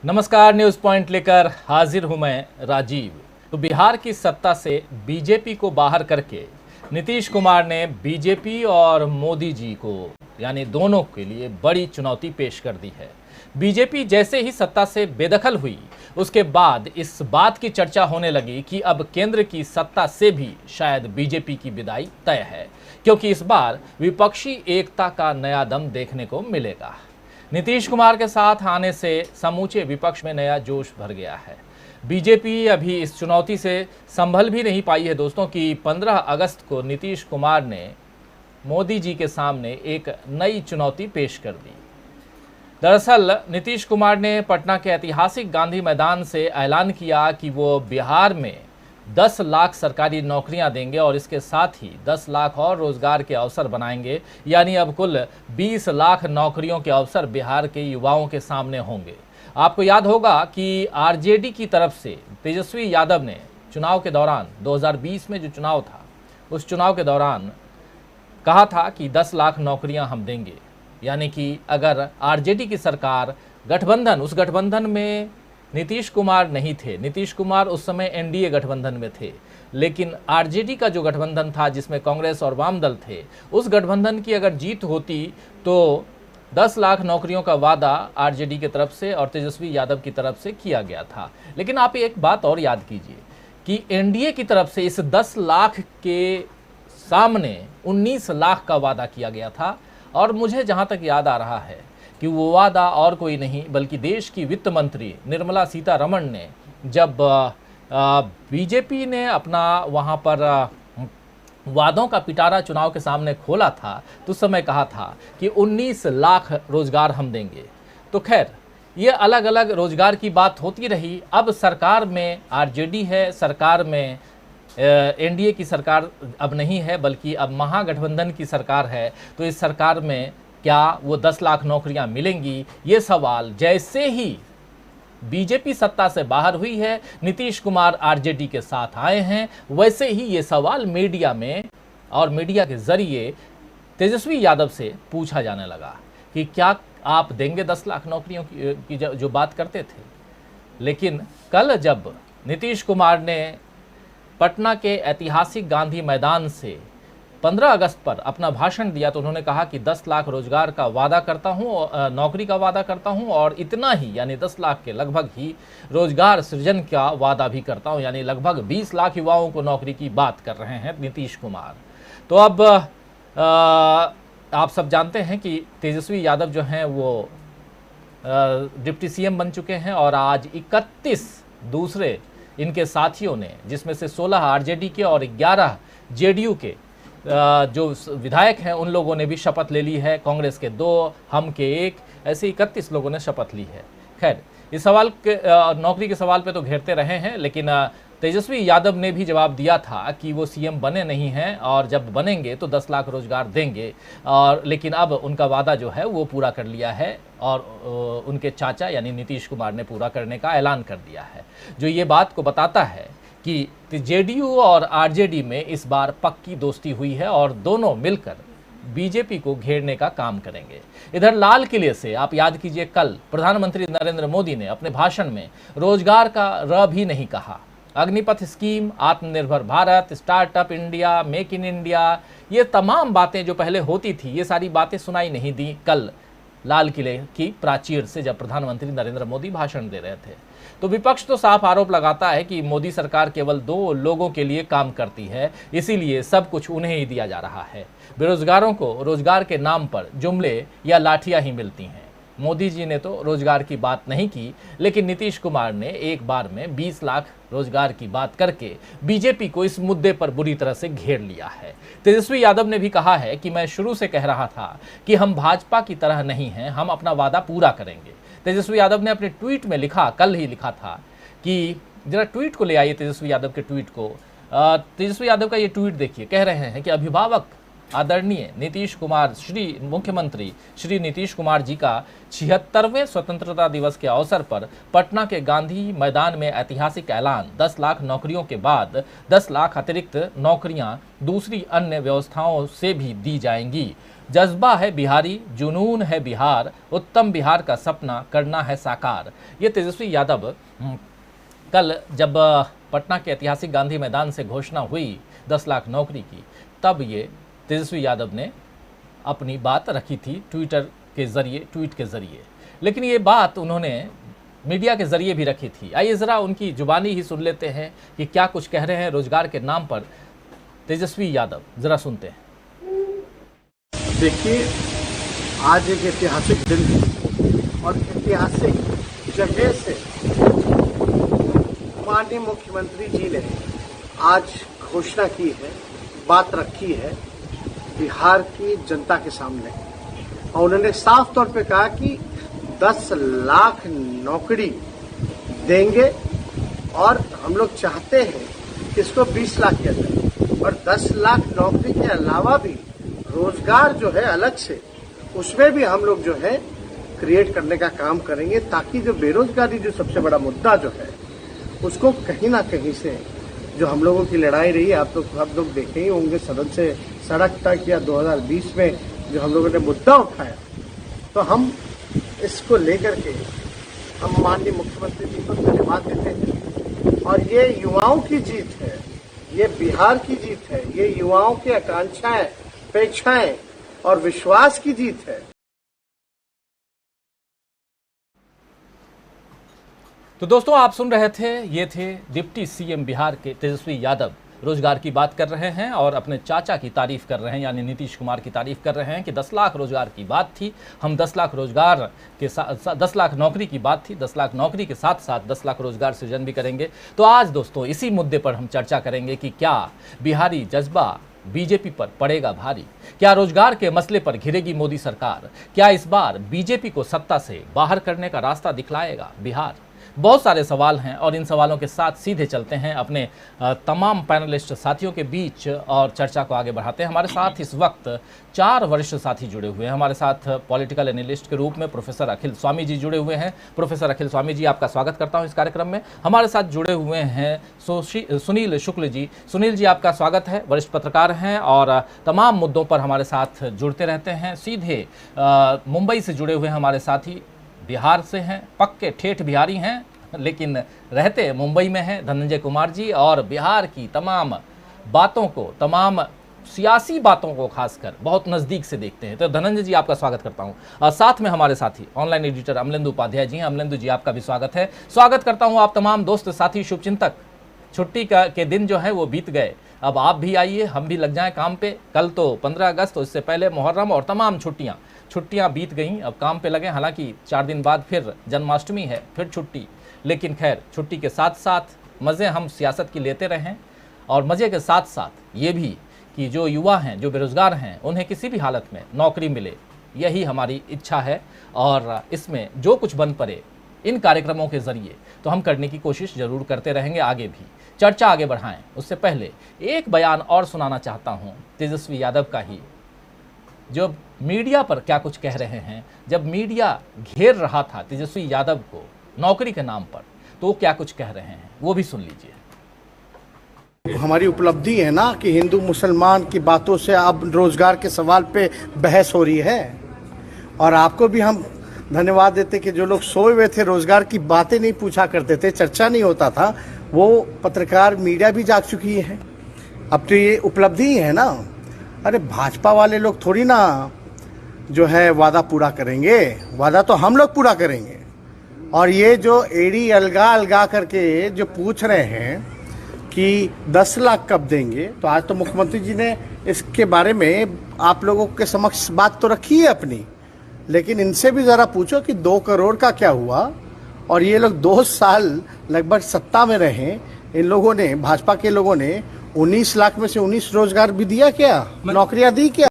नमस्कार, news point लेकर हाजिर हूं मैं राजीव। तो बिहार की सत्ता से बीजेपी को बाहर करके नीतीश कुमार ने बीजेपी और मोदी जी को यानी दोनों के लिए बड़ी चुनौती पेश कर दी है। बीजेपी जैसे ही सत्ता से बेदखल हुई उसके बाद इस बात की चर्चा होने लगी कि अब केंद्र की सत्ता से भी शायद बीजेपी की विदाई तय है, क्योंकि इस बार विपक्षी एकता का नया दम देखने को मिलेगा। नीतीश कुमार के साथ आने से समूचे विपक्ष में नया जोश भर गया है। बीजेपी अभी इस चुनौती से संभल भी नहीं पाई है दोस्तों कि 15 अगस्त को नीतीश कुमार ने मोदी जी के सामने एक नई चुनौती पेश कर दी। दरअसल नीतीश कुमार ने पटना के ऐतिहासिक गांधी मैदान से ऐलान किया कि वो बिहार में 10 लाख सरकारी नौकरियां देंगे और इसके साथ ही 10 लाख और रोजगार के अवसर बनाएंगे। यानी अब कुल 20 लाख नौकरियों के अवसर बिहार के युवाओं के सामने होंगे। आपको याद होगा कि आरजेडी की तरफ से तेजस्वी यादव ने चुनाव के दौरान 2020 में जो चुनाव था उस चुनाव के दौरान कहा था कि 10 लाख नौकरियां हम देंगे। यानी कि अगर आरजेडी की सरकार उस गठबंधन में नीतीश कुमार नहीं थे, नीतीश कुमार उस समय एनडीए गठबंधन में थे, लेकिन आरजेडी का जो गठबंधन था जिसमें कांग्रेस और वाम दल थे, उस गठबंधन की अगर जीत होती तो 10 लाख नौकरियों का वादा आरजेडी की तरफ से और तेजस्वी यादव की तरफ से किया गया था। लेकिन आप एक बात और याद कीजिए कि एनडीए की तरफ से इस 10 लाख के सामने 19 लाख का वादा किया गया था। और मुझे जहाँ तक याद आ रहा है कि वो वादा और कोई नहीं बल्कि देश की वित्त मंत्री निर्मला सीतारमण ने जब बीजेपी ने अपना वहाँ पर वादों का पिटारा चुनाव के सामने खोला था तो उस समय कहा था कि 19 लाख रोजगार हम देंगे। तो खैर ये अलग अलग रोजगार की बात होती रही। अब सरकार में आरजेडी है, सरकार में एनडीए की सरकार अब नहीं है बल्कि अब महागठबंधन की सरकार है। तो इस सरकार में क्या वो 10 लाख नौकरियां मिलेंगी, ये सवाल जैसे ही बीजेपी सत्ता से बाहर हुई है, नीतीश कुमार आरजेडी के साथ आए हैं, वैसे ही ये सवाल मीडिया में और मीडिया के जरिए तेजस्वी यादव से पूछा जाने लगा कि क्या आप देंगे 10 लाख नौकरियों की जो बात करते थे। लेकिन कल जब नीतीश कुमार ने पटना के ऐतिहासिक गांधी मैदान से 15 अगस्त पर अपना भाषण दिया तो उन्होंने कहा कि 10 लाख रोजगार का वादा करता हूं, नौकरी का वादा करता हूं और इतना ही यानी 10 लाख के लगभग ही रोजगार सृजन का वादा भी करता हूं। यानी लगभग 20 लाख युवाओं को नौकरी की बात कर रहे हैं नीतीश कुमार। तो अब आप सब जानते हैं कि तेजस्वी यादव जो हैं वो डिप्टी सीएम बन चुके हैं और आज 31 दूसरे इनके साथियों ने, जिसमें से 16 आरजेडी के और 11 जेडीयू के जो विधायक हैं उन लोगों ने भी शपथ ले ली है। कांग्रेस के 2, हम के 1, ऐसे 31 लोगों ने शपथ ली है। खैर इस सवाल के नौकरी के सवाल पे तो घेरते रहे हैं, लेकिन तेजस्वी यादव ने भी जवाब दिया था कि वो सीएम बने नहीं हैं और जब बनेंगे तो 10 लाख रोजगार देंगे। और लेकिन अब उनका वादा जो है वो पूरा कर लिया है और उनके चाचा यानी नीतीश कुमार ने पूरा करने का ऐलान कर दिया है, जो ये बात को बताता है कि जेडीयू और आरजेडी में इस बार पक्की दोस्ती हुई है और दोनों मिलकर बीजेपी को घेरने का काम करेंगे। इधर लाल किले से आप याद कीजिए कल प्रधानमंत्री नरेंद्र मोदी ने अपने भाषण में रोजगार का र भी नहीं कहा। अग्निपथ स्कीम, आत्मनिर्भर Bharat, startup India, make in India, ये तमाम बातें जो पहले होती थी ये सारी बातें सुनाई नहीं दी कल लाल किले की प्राचीर से जब प्रधानमंत्री नरेंद्र मोदी भाषण दे रहे थे। तो विपक्ष तो साफ आरोप लगाता है कि मोदी सरकार केवल 2 लोगों के लिए काम करती है, इसीलिए सब कुछ उन्हें ही दिया जा रहा है। बेरोजगारों को रोजगार के नाम पर जुमले या लाठियां ही मिलती हैं। मोदी जी ने तो रोजगार की बात नहीं की, लेकिन नीतीश कुमार ने एक बार में 20 लाख रोजगार की बात करके बीजेपी को इस मुद्दे पर बुरी तरह से घेर लिया है। तेजस्वी यादव ने भी कहा है कि मैं शुरू से कह रहा था कि हम भाजपा की तरह नहीं हैं, हम अपना वादा पूरा करेंगे। तेजस्वी यादव ने अपने ट्वीट में लिखा, कल ही लिखा था कि जरा ट्वीट को ले आइए तेजस्वी यादव के ट्वीट को। तेजस्वी यादव का ये ट्वीट देखिए, कह रहे हैं कि अभिभावक आदरणीय नीतीश कुमार, श्री मुख्यमंत्री श्री नीतीश कुमार जी का 76वें स्वतंत्रता दिवस के अवसर पर पटना के गांधी मैदान में ऐतिहासिक ऐलान, 10 लाख नौकरियों के बाद 10 लाख अतिरिक्त नौकरियां दूसरी अन्य व्यवस्थाओं से भी दी जाएंगी। जज्बा है बिहारी, जुनून है बिहार, उत्तम बिहार का सपना करना है साकार। ये तेजस्वी यादव कल जब पटना के ऐतिहासिक गांधी मैदान से घोषणा हुई 10 लाख नौकरी की, तब ये तेजस्वी यादव ने अपनी बात रखी थी ट्विट के ज़रिए। लेकिन ये बात उन्होंने मीडिया के ज़रिए भी रखी थी। आइए ज़रा उनकी जुबानी ही सुन लेते हैं कि क्या कुछ कह रहे हैं रोजगार के नाम पर तेजस्वी यादव। ज़रा सुनते हैं। देखिए, आज एक ऐतिहासिक दिन है और ऐतिहासिक जगह से माननीय मुख्यमंत्री जी ने आज घोषणा की है, बात रखी है बिहार की जनता के सामने, और उन्होंने साफ तौर पे कहा कि 10 लाख नौकरी देंगे और हम लोग चाहते हैं कि इसको 20 लाख किया जाए, और 10 लाख नौकरी के अलावा भी रोजगार जो है अलग से, उसमें भी हम लोग जो है क्रिएट करने का काम करेंगे, ताकि जो बेरोजगारी जो सबसे बड़ा मुद्दा जो है उसको कहीं ना कहीं से जो हम लोगों की लड़ाई रही, आप लोग देखे ही होंगे सदन से सड़क तक या 2020 में जो हम लोगों ने मुद्दा उठाया, तो हम इसको लेकर के हम माननीय मुख्यमंत्री जी को धन्यवाद देते हैं। और ये युवाओं की जीत है, ये बिहार की जीत है, ये युवाओं की आकांक्षाएं, अपेक्षाएं और विश्वास की जीत है। तो दोस्तों, आप सुन रहे थे, ये थे डिप्टी सीएम बिहार के तेजस्वी यादव रोजगार की बात कर रहे हैं और अपने चाचा की तारीफ कर रहे हैं, यानी नीतीश कुमार की तारीफ कर रहे हैं कि 10 लाख रोजगार की बात थी, हम 10 लाख रोजगार के साथ 10 लाख नौकरी की बात थी, 10 लाख नौकरी के साथ साथ 10 लाख रोजगार सृजन भी करेंगे। तो आज दोस्तों इसी मुद्दे पर हम चर्चा करेंगे कि क्या बिहारी जज्बा बीजेपी पर पड़ेगा भारी, क्या रोजगार के मसले पर घिरेगी मोदी सरकार, क्या इस बार बीजेपी को सत्ता से बाहर करने का रास्ता दिखलाएगा बिहार। बहुत सारे सवाल हैं और इन सवालों के साथ सीधे चलते हैं अपने तमाम पैनलिस्ट साथियों के बीच और चर्चा को आगे बढ़ाते हैं। हमारे साथ इस वक्त 4 वरिष्ठ साथी जुड़े हुए हैं। हमारे साथ पॉलिटिकल एनालिस्ट के रूप में प्रोफेसर अखिल स्वामी जी जुड़े हुए हैं। प्रोफेसर अखिल स्वामी जी, आपका स्वागत करता हूं इस कार्यक्रम में। हमारे साथ जुड़े हुए हैं सुनील शुक्ल जी। सुनील जी, आपका स्वागत है, वरिष्ठ पत्रकार हैं और तमाम मुद्दों पर हमारे साथ जुड़ते रहते हैं। सीधे मुंबई से जुड़े हुए हमारे साथी बिहार से हैं, पक्के ठेठ बिहारी हैं लेकिन रहते मुंबई में हैं, धनंजय कुमार जी, और बिहार की तमाम बातों को, तमाम सियासी बातों को खासकर बहुत नज़दीक से देखते हैं। तो धनंजय जी, आपका स्वागत करता हूं। और साथ में हमारे साथी ऑनलाइन एडिटर अमलेंदु उपाध्याय जी हैं। अमलेंदु जी, आपका भी स्वागत है। स्वागत करता हूं आप तमाम दोस्त साथी शुभचिंतक। छुट्टी के दिन जो है वो बीत गए, अब आप भी आइए, हम भी लग जाएं काम पे। कल तो 15 अगस्त, तो इससे पहले मुहर्रम और तमाम छुट्टियां बीत गईं, अब काम पे लगे। हालांकि 4 दिन बाद फिर जन्माष्टमी है, फिर छुट्टी, लेकिन खैर छुट्टी के साथ साथ मज़े हम सियासत की लेते रहें, और मज़े के साथ साथ ये भी कि जो युवा हैं, जो बेरोज़गार हैं, उन्हें किसी भी हालत में नौकरी मिले, यही हमारी इच्छा है। और इसमें जो कुछ बन पड़े इन कार्यक्रमों के ज़रिए तो हम करने की कोशिश ज़रूर करते रहेंगे, आगे भी चर्चा आगे बढ़ाएं। उससे पहले एक बयान और सुनाना चाहता हूं तेजस्वी यादव का ही, जो मीडिया पर क्या कुछ कह रहे हैं। जब मीडिया घेर रहा था तेजस्वी यादव को नौकरी के नाम पर, तो क्या कुछ कह रहे हैं वो भी सुन लीजिए। हमारी उपलब्धि है ना कि हिंदू मुसलमान की बातों से अब रोजगार के सवाल पे बहस हो रही है, और आपको भी हम धन्यवाद देते कि जो लोग सोए हुए थे, रोजगार की बातें नहीं पूछा करते थे, चर्चा नहीं होता था, वो पत्रकार मीडिया भी जाग चुकी है। अब तो ये उपलब्धि है ना। अरे भाजपा वाले लोग थोड़ी ना जो है वादा पूरा करेंगे, वादा तो हम लोग पूरा करेंगे। और ये जो एड़ी अलगा करके जो पूछ रहे हैं कि 10 लाख कब देंगे, तो आज तो मुख्यमंत्री जी ने इसके बारे में आप लोगों के समक्ष बात तो रखी है अपनी, लेकिन इनसे भी ज़रा पूछो कि 2 करोड़ का क्या हुआ। और ये लोग 2 साल लगभग सत्ता में रहे, इन लोगों ने, भाजपा के लोगों ने 19 लाख में से 19 रोजगार भी दिया क्या, नौकरियां दी क्या?